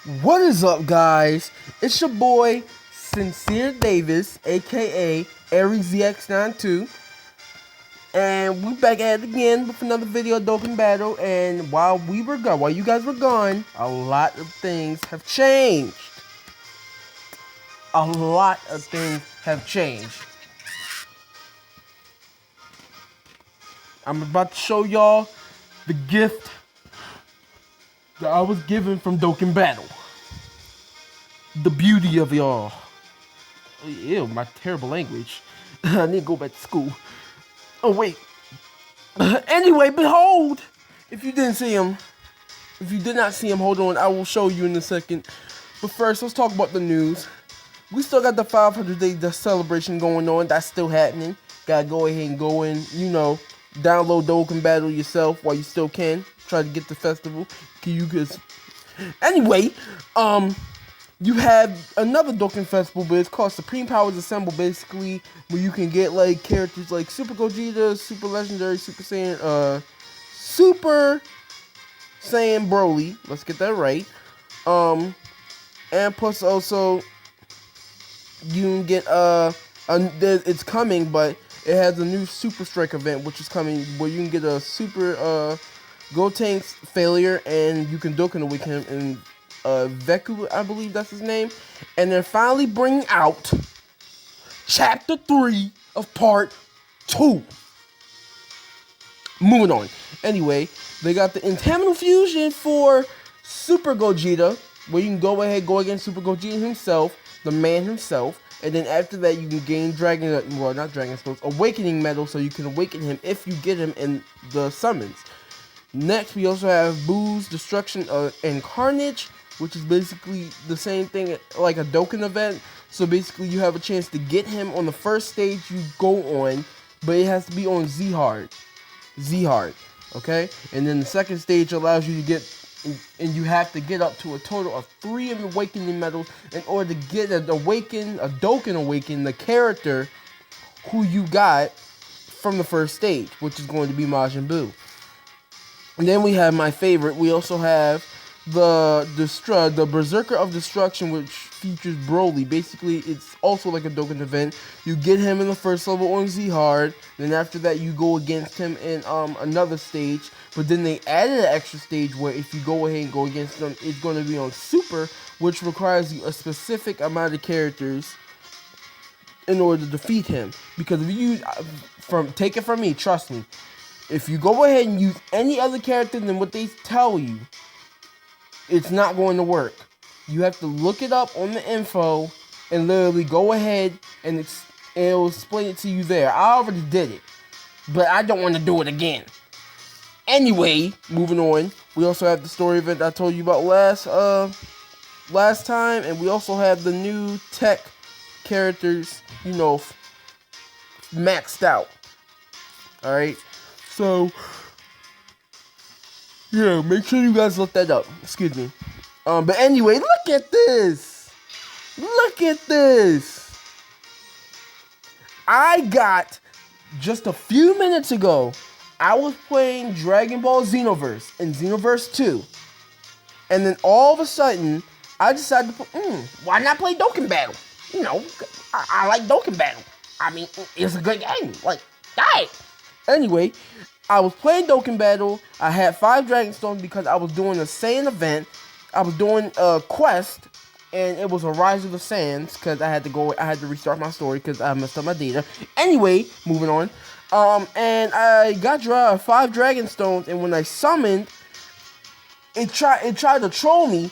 What is up, guys? It's your boy Sincere Davis, aka AriesZX92, and we back at it again with another video of Dokkan Battle. And while you guys were gone, a lot of things have changed. I'm about to show y'all the gift that I was given from Dokkan Battle. The beauty of y'all. Ew, my terrible language. I need to go back to school. Oh, wait. Anyway, behold! If you didn't see him, if you did not see him, hold on, I will show you in a second. But first, let's talk about the news. We still got the 500-day celebration going on. That's still happening. Gotta go ahead and go in, download Dokkan Battle yourself while you still can. Try to get the festival. Anyway, you have another Dokkan Festival, but it's called Supreme Powers Assemble, basically, where you can get, like, characters like Super Gogeta, Super Legendary, Super Saiyan Broly. Let's get that right. And plus also, you can get, it's coming, but it has a new Super Strike event, which is coming, where you can get a Super, Gotenks Failure, and you can Dokkan Awaken him, and Veku, I believe that's his name. And they're finally bringing out Chapter 3 of Part 2. Moving on. Anyway, they got the Intaminal Fusion for Super Gogeta, where you can go against Super Gogeta himself, the man himself. And then after that, you can gain Awakening Medal, so you can awaken him if you get him in the summons. Next, we also have Boo's Destruction and Carnage, which is basically the same thing like a Dokkan event. So basically, you have a chance to get him on the first stage you go on, but it has to be on Z-Hard, okay? And then the second stage allows you to get, and you have to get up to a total of 3 Awakening Medals in order to get a Dokkan Awaken, the character who you got from the first stage, which is going to be Majin Buu. And then we have my favorite. We also have the Berserker of Destruction, which features Broly. Basically, it's also like a Dokkan event. You get him in the first level on Z-Hard, then after that you go against him in another stage. But then they added an extra stage where if you go ahead and go against them, it's going to be on Super, which requires you a specific amount of characters in order to defeat him. Because if you take it from me, trust me, if you go ahead and use any other character than what they tell you, it's not going to work. You have to look it up on the info and literally go ahead and it'll explain it to you there. I already did it, but I don't want to do it again. Anyway, moving on. We also have the story event I told you about last time, and we also have the new tech characters, maxed out. All right. So, yeah, make sure you guys look that up. Excuse me. But anyway, look at this. Look at this. I got, just a few minutes ago, I was playing Dragon Ball Xenoverse in Xenoverse 2. And then all of a sudden, I decided to play, why not play Dokkan Battle? I like Dokkan Battle. I mean, it's a good game. Like, die. Anyway, I was playing Dokkan Battle. I had 5 Dragon Stones because I was doing a Saiyan event. I was doing a quest, and it was a Rise of the Saiyans because I had to restart my story because I messed up my data. Anyway, moving on. And I got 5 Dragon Stones, and when I summoned, it tried to troll me,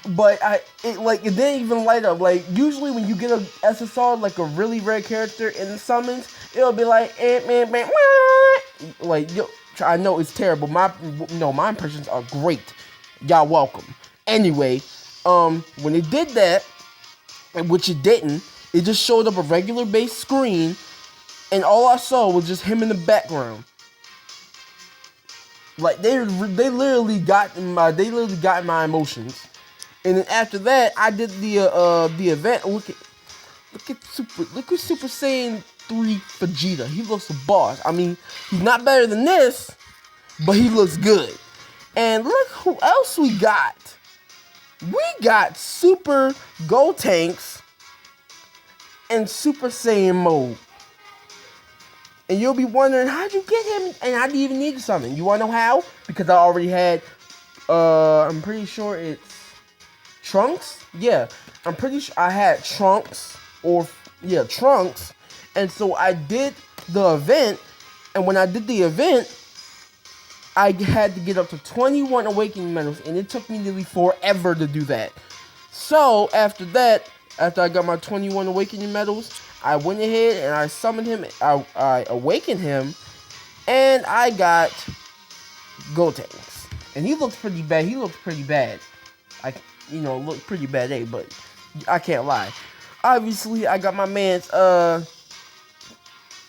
but it didn't even light up. Like, usually when you get a SSR, like a really rare character in the summons, it'll be like, like, yo, I know it's terrible. My impressions are great. Y'all welcome. Anyway, when it did that, which it didn't, it just showed up a regular base screen, and all I saw was just him in the background. Like, they literally got my emotions. And then after that, I did the event. Look at Super Saiyan 3 Vegeta. He looks a boss. I mean, he's not better than this, but he looks good. And look who else we got. We got Super Gotenks in Super Saiyan mode. And you'll be wondering, how'd you get him? And I didn't even need to summon. You wanna know how? Because I already had, I'm pretty sure it's Trunks? Yeah, I'm pretty sure I had Trunks, or, yeah, Trunks. And so I did the event, and when I did the event, I had to get up to 21 Awakening Medals, and it took me nearly forever to do that. So, after that, after I got my 21 Awakening Medals, I went ahead and I summoned him, I awakened him, and I got Gotenks. And he looks pretty bad. He looks pretty bad. Looked pretty bad, but I can't lie. Obviously, I got my man's, I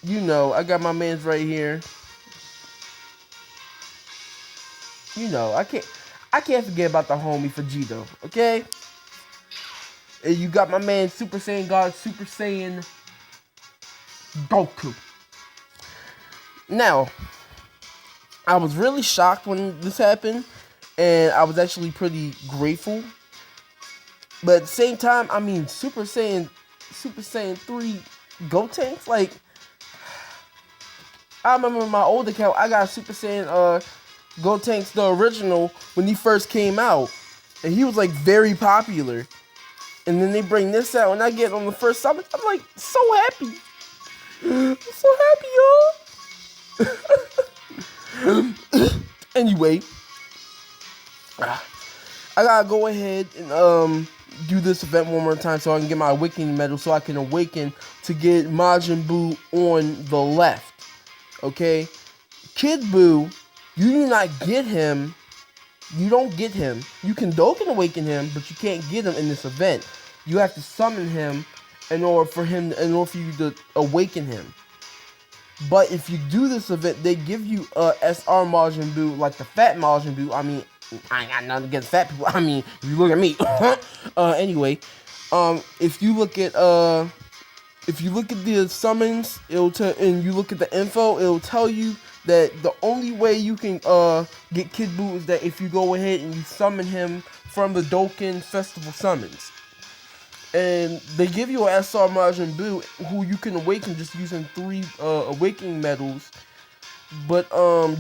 got my man's right here. I can't forget about the homie Vegito, okay? And you got my man Super Saiyan God, Super Saiyan Goku. Now, I was really shocked when this happened, and I was actually pretty grateful. But at the same time, I mean, Super Saiyan 3 Gotenks, like, I remember my old account, I got Super Saiyan Gotenks, the original, when he first came out. And he was, like, very popular. And then they bring this out, and I get on the first summit, I'm, like, so happy. I'm so happy, y'all. Anyway, I gotta go ahead and, do this event one more time so I can get my awakening medal, so I can awaken to get Majin Buu on the left. Okay? Kid Buu, you do not get him. You don't get him. You can Dokkan awaken him, but you can't get him in this event. You have to summon him in order for you to awaken him. But if you do this event, they give you SR Majin Buu, like the fat Majin Buu. I mean, I ain't got nothing against fat people. I mean, if you look at me. Anyway, if you look at the summons, and you look at the info, it'll tell you that the only way you can get Kid Buu is that if you go ahead and you summon him from the Dokkan Festival summons. And they give you an SR Majin Buu who you can awaken just using 3 awakening medals. But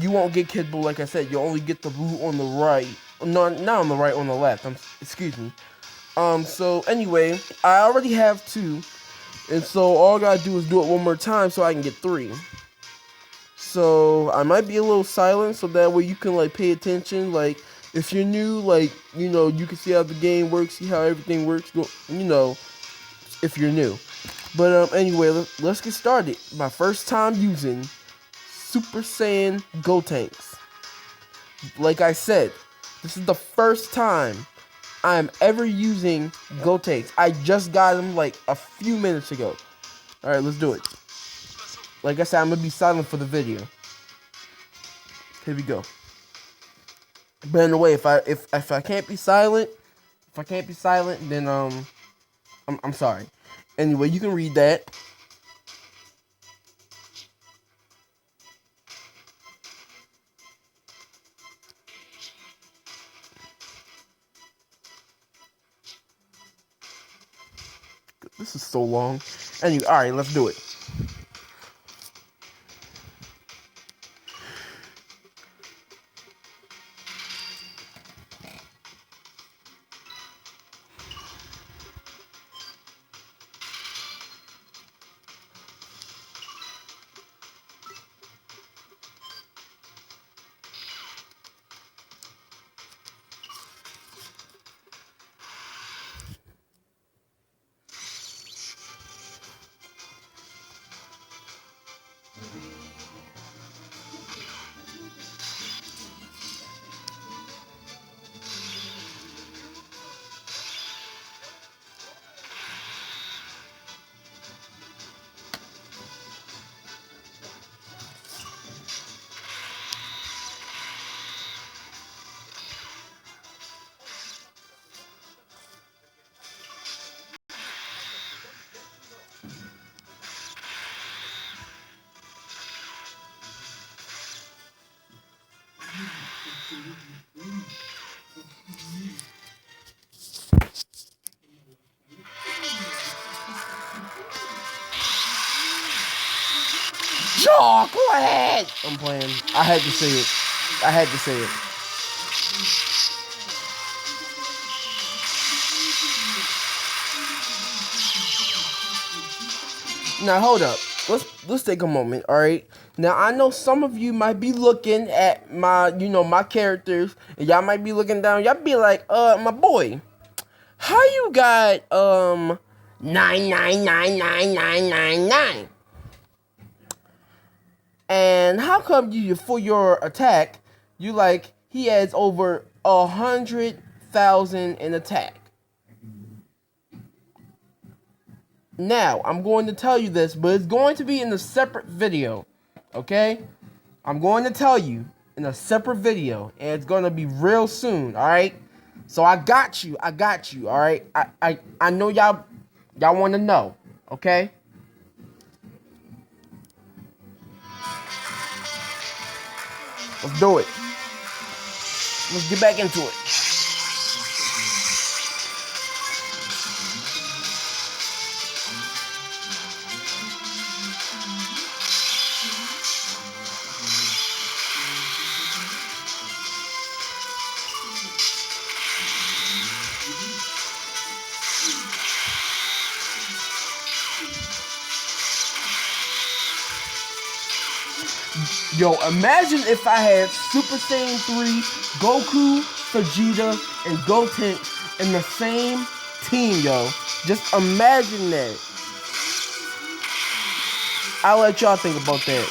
you won't get Kid Buu, like I said. You only get the Buu on the right. Not on the right, on the left. Excuse me. So anyway, I already have 2. And so all I gotta do is do it one more time so I can get 3. So I might be a little silent so that way you can like pay attention. Like if you're new, like you can see how the game works, see how everything works. If you're new. But anyway, let's get started. My first time using Super Saiyan Gotenks. Like I said, this is the first time I'm ever using Gotenks. I just got them like a few minutes ago. Alright, let's do it. Like I said, I'm gonna be silent for the video. Here we go. But anyway, if I can't be silent, then I'm sorry. Anyway, you can read that. This is so long. Anyway, alright, let's do it. chocolate. I'm playing. I had to say it. I had to say it. Now hold up. Let's take a moment, all right? Now I know some of you might be looking at my, my characters, and y'all might be looking down. Y'all be like, my boy, how you got 9999999? And how come you for your attack, he has over 100,000 in attack? Now, I'm going to tell you this, but it's going to be in a separate video, okay? I'm going to tell you in a separate video, and it's going to be real soon, all right? So I got you, all right? I know y'all want to know, okay? Let's do it. Let's get back into it. Yo, imagine if I had Super Saiyan 3, Goku, Vegeta, and Goten in the same team, yo. Just imagine that. I'll let y'all think about that.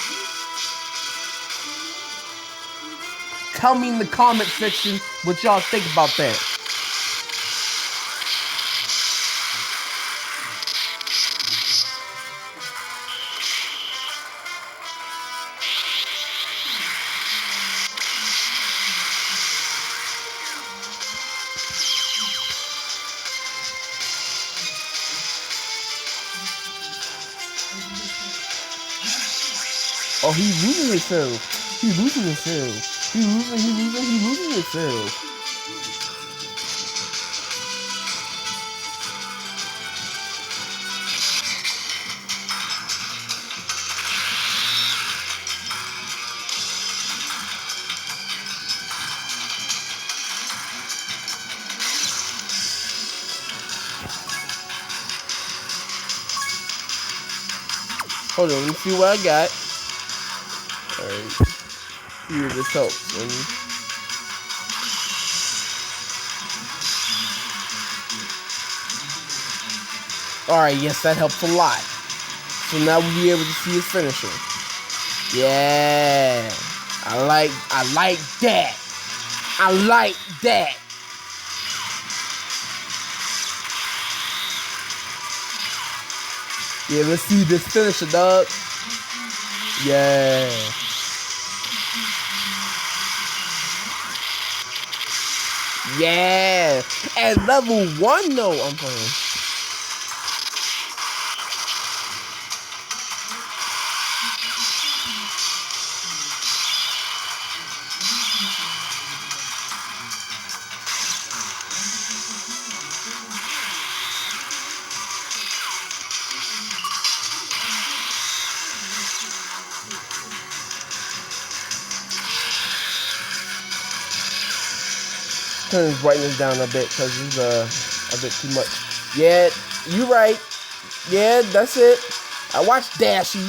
Tell me in the comment section what y'all think about that. Oh, he's losing himself. He's losing himself. He's losing himself. Hold on, let me see what I got. Alright. See if this helps. Alright, yes, that helps a lot. So now we'll be able to see his finisher. Yeah. I like that. I like that. Yeah, let's see this finisher, dog. Yeah. Yeah. At level 1, though, I'm playing. Turn his brightness down a bit because it's a bit too much. Yeah, you right. Yeah, that's it. I watched Dashy.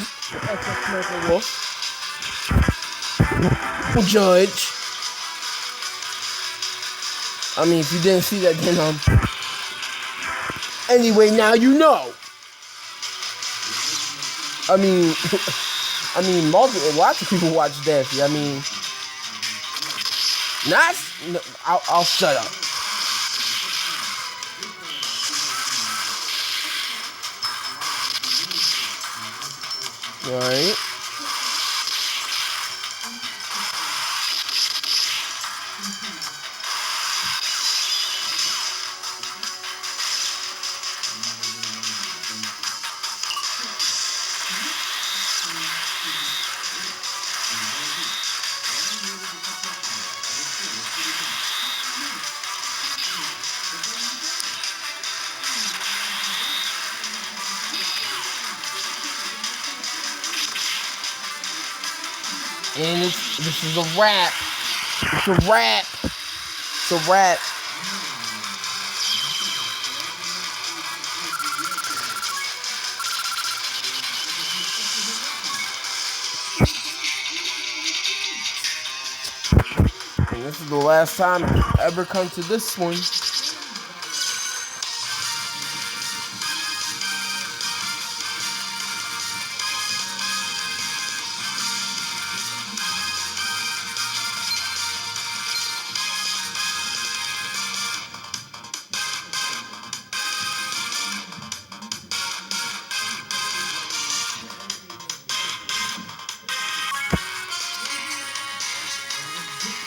Judge. I mean, if you didn't see that, then anyway, now you know. I mean, lots of people watch Dashy. I mean, not. No, I'll shut up. All right. And this is a wrap. It's a wrap. It's a wrap. And this is the last time I ever come to this one.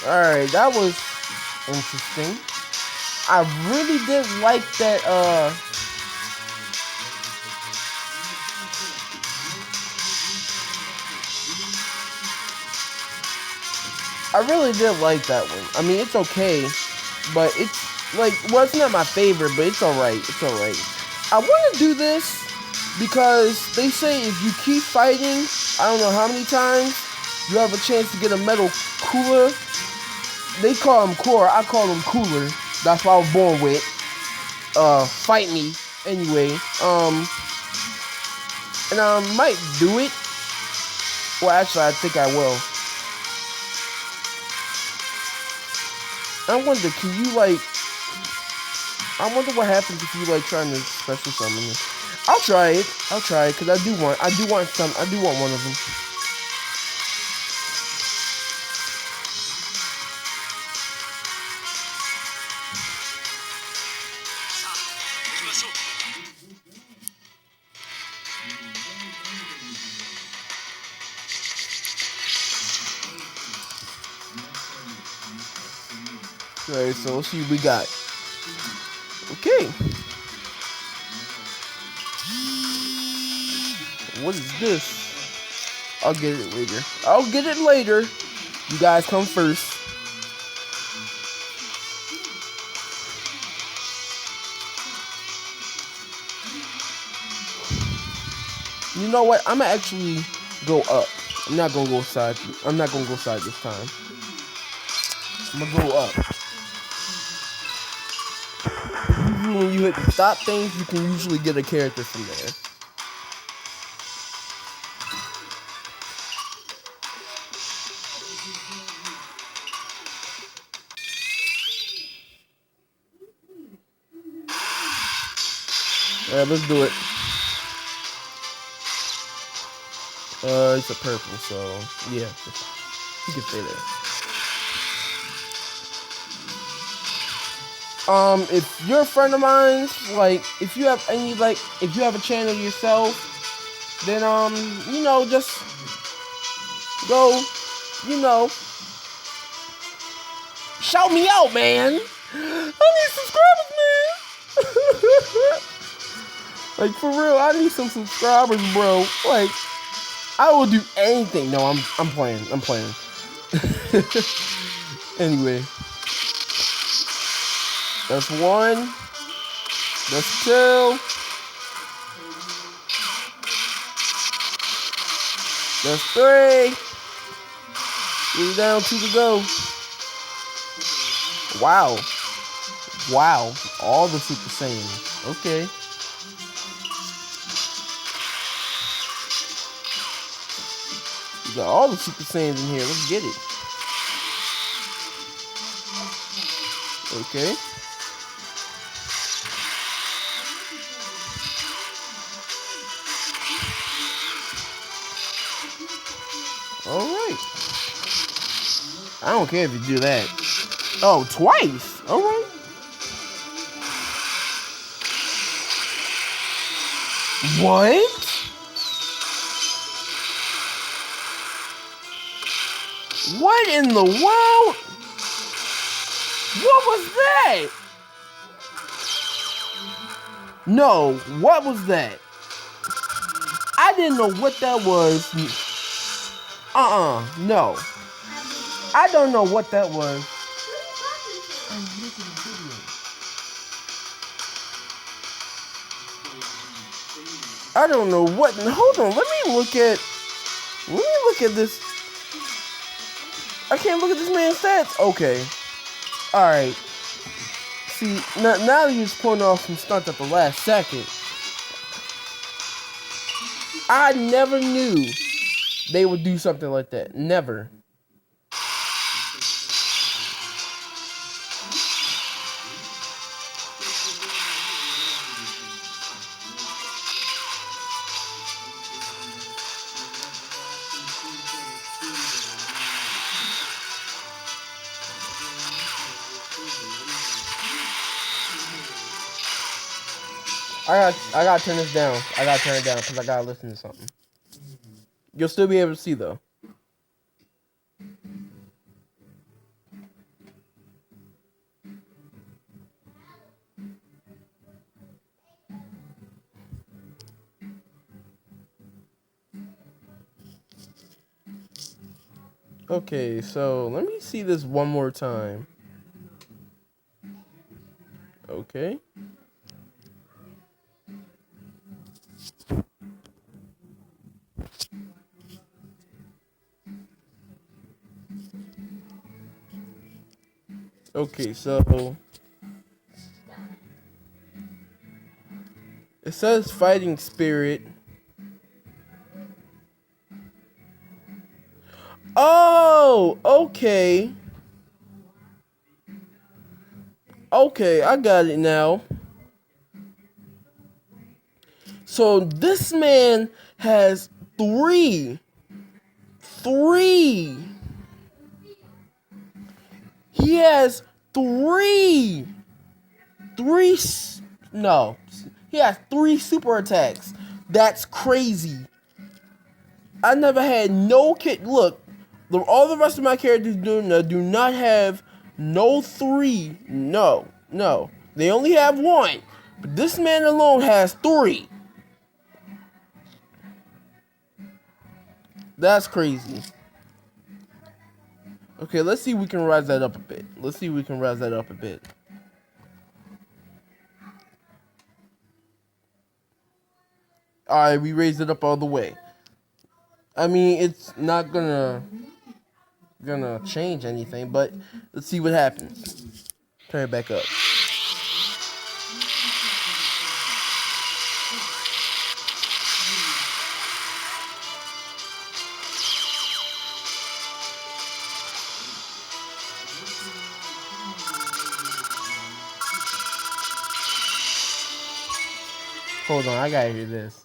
Alright, that was interesting. I really did like that, I really did like that one. I mean, it's okay, but it's like, well, it's not my favorite, but it's alright. It's alright. I want to do this because they say if you keep fighting, I don't know how many times, you have a chance to get a metal cooler. They call them core, I call them cooler. That's what I was born with. Fight me anyway. And I might do it. Well, actually, I think I will. I wonder, can you like? I wonder what happens if you like trying to special summon it. I'll try it. I'll try it because I do want one of them. Alright, so let's see what we got. Okay. What is this? I'll get it later. I'll get it later. You guys come first. You know what? I'm gonna actually go up. I'm not gonna go side. I'm not gonna go side this time. I'm gonna go up. Usually when you hit the stop things, you can usually get a character from there. Alright, let's do it. It's a purple, so yeah, you can stay there. If you're a friend of mine, like, if you have any, like, if you have a channel yourself, then, you know, just go, you know, shout me out, man. I need subscribers, man. Like, for real, I need some subscribers, bro. Like, I will do anything. No, I'm playing. I'm playing. Anyway. That's one. That's two. That's three. We're down two to go. Wow. Wow. All the Super Saiyans. Okay. You got all the Super Saiyans in here. Let's get it. Okay. Alright. I don't care if you do that. Oh, twice? Alright. What? What in the world? What was that? No, what was that? I didn't know what that was. No. I don't know what that was. I'm making a video. I don't know what. Hold on. Let me look at this. I can't look at this man's stats. Okay. Alright. See, now you're just pulling off some stunts at the last second. I never knew they would do something like that. Never. I gotta turn this down. I gotta turn it down because I gotta listen to something. You'll still be able to see though. Okay, so let me see this one more time. Okay. Okay, so it says fighting spirit. Oh, okay. Okay, I got it now. So this man has three. He has three. No. He has 3 super attacks. That's crazy. I never had no kid. Look, all the rest of my characters do not have no 3. No. They only have 1. But this man alone has 3. That's crazy. Okay, let's see if we can rise that up a bit. Alright, we raised it up all the way. I mean, it's not gonna change anything, but let's see what happens. Turn it back up. Hold on, I gotta hear this.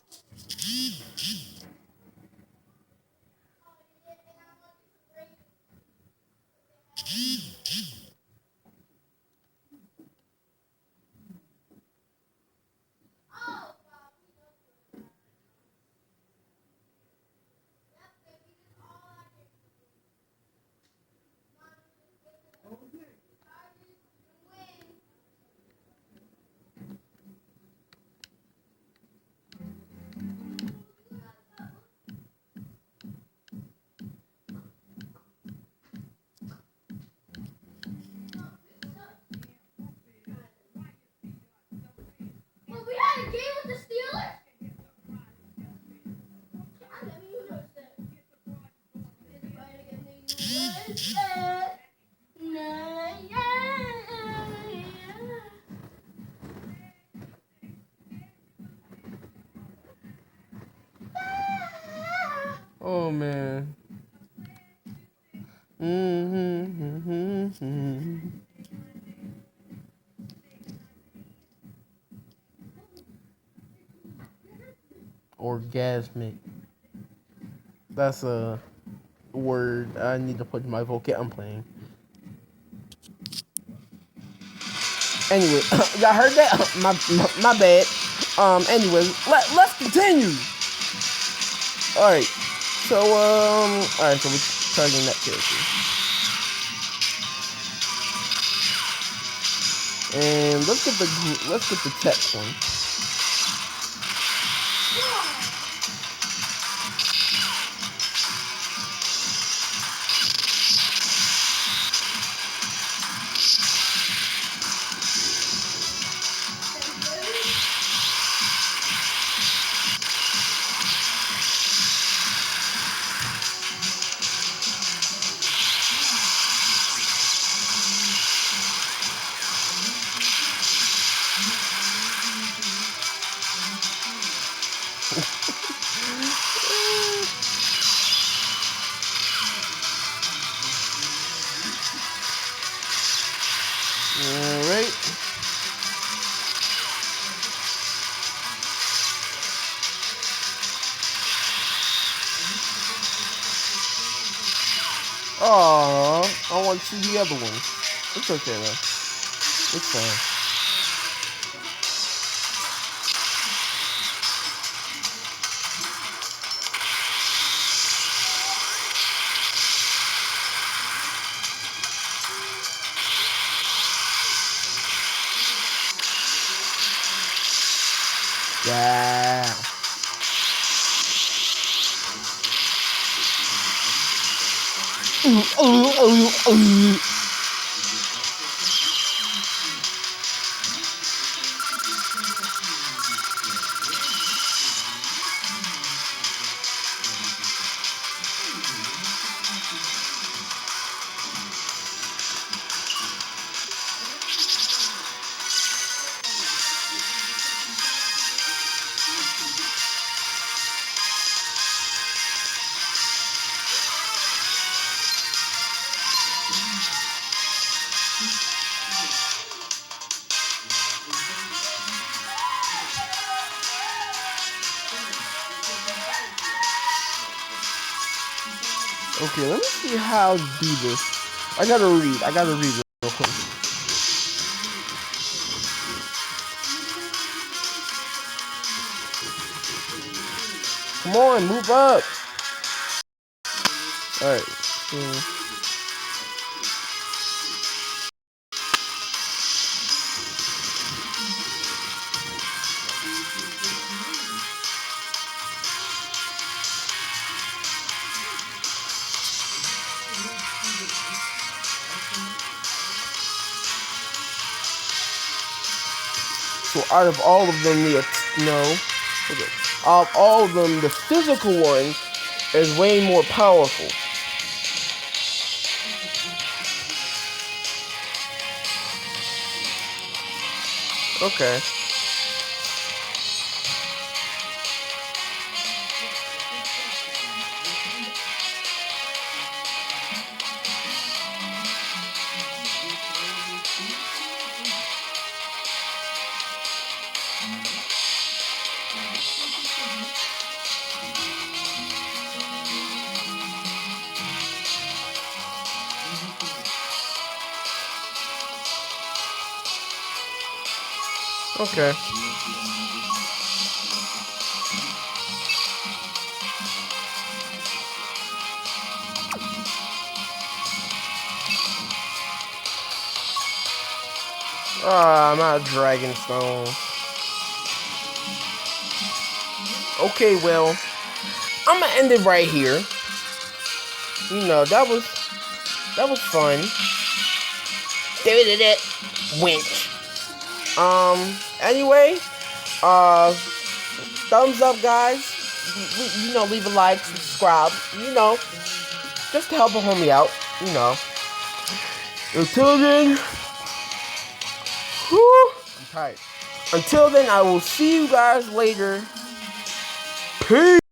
Oh man. Orgasmic. That's a word I need to put in my vocab. I'm playing. Anyway, y'all heard that? my bad. Anyway, let's continue. Alright. So alright, so we're targeting that character. And let's get the text one. Alright. Oh, I want to see the other one. It's okay though. It's fine. Yeah. Okay, let me see how to do this. I gotta read real quick. Come on, move up. Alright, so out of all of them, out of all of them, the physical one is way more powerful. Okay. Okay. Ah, I'm out of Dragonstone. Okay, well, I'm gonna end it right here. You know, that was fun. Winch. Anyway, thumbs up, guys. You know, leave a like, subscribe. You know, just to help a homie out. You know. Until then, I'm tired. Until then, I will see you guys later. Peace.